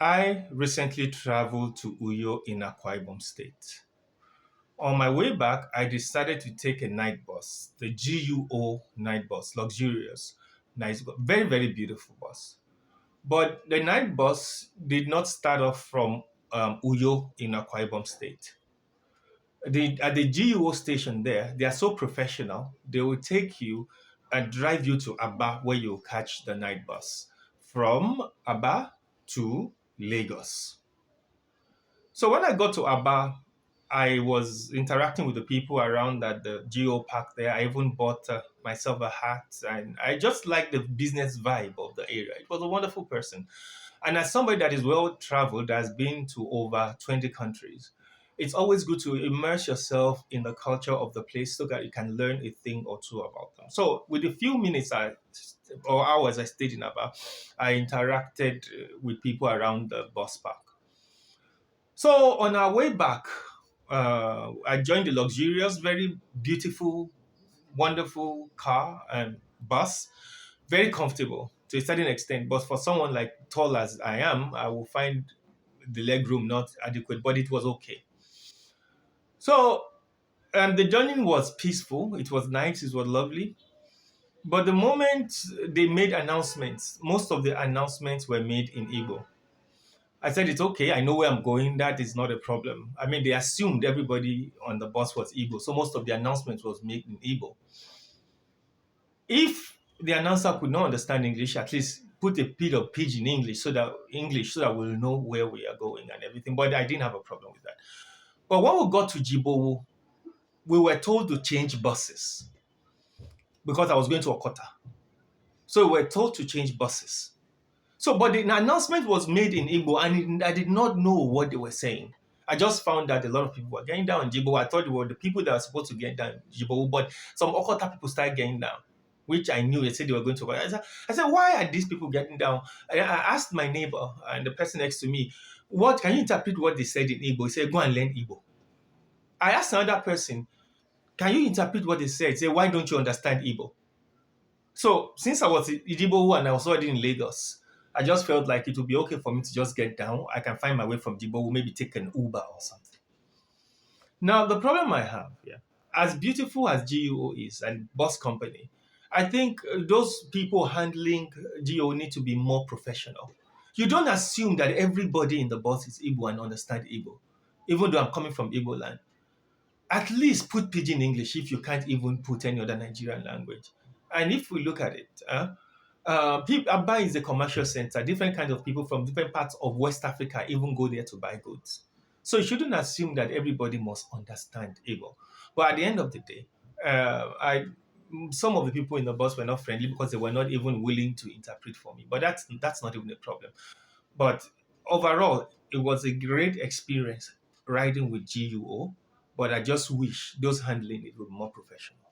I recently traveled to Uyo in Akwa Ibom State. On my way back, I decided to take a night bus, the GUO night bus, luxurious, nice, very, very beautiful bus. But the night bus did not start off from Uyo in Akwa Ibom State. At the GUO station there, they are so professional. They will take you and drive you to Aba, where you catch the night bus from Aba to Lagos. So when I got to Aba, I was interacting with the people around at the Geo Park there. I even bought myself a hat, and I just liked the business vibe of the area. It was a wonderful person. And as somebody that is well traveled, that has been to over 20 countries, it's always good to immerse yourself in the culture of the place so that you can learn a thing or two about them. So, with the few minutes or hours I stayed in Aba, I interacted with people around the bus park. So on our way back, I joined the luxurious, very beautiful, wonderful car and bus, very comfortable to a certain extent. But for someone like tall as I am, I will find the leg room not adequate, but it was okay. So the journey was peaceful. It was nice. It was lovely. But the moment they made announcements, most of the announcements were made in Igbo. I said, it's okay. I know where I'm going. That is not a problem. I mean, they assumed everybody on the bus was Igbo. So most of the announcements was made in Igbo. If the announcer could not understand English, at least put a bit of pidgin English so that we'll know where we are going and everything. But I didn't have a problem with that. But when we got to Jibowu, we were told to change buses because I was going to Okota. So we were told to change buses. So, but the announcement was made in Igbo, and I did not know what they were saying. I just found that a lot of people were getting down in Jibo. I thought it were the people that were supposed to get down in Jibo, but some Okota people started getting down, which I knew they said they were going to. I said, why are these people getting down? I asked my neighbor and the person next to me, what can you interpret what they said in Igbo? He said, go and learn Igbo. I asked another person, can you interpret what they said? He said, why don't you understand Igbo? So since I was in Ijibo and I was already in Lagos, I just felt like it would be okay for me to just get down. I can find my way from Jibo, maybe take an Uber or something. Now, the problem I have, yeah, as beautiful as GUO is and bus company, I think those people handling GUO need to be more professional. You don't assume that everybody in the bus is Igbo and understand Igbo, even though I'm coming from Igbo land. At least put pidgin English if you can't even put any other Nigerian language. And if we look at it, Aba is a commercial center. Different kinds of people from different parts of West Africa even go there to buy goods. So you shouldn't assume that everybody must understand Igbo. But at the end of the day, I some of the people in the bus were not friendly because they were not even willing to interpret for me. But that's not even a problem. But overall, it was a great experience riding with GUO. But I just wish those handling it were more professional.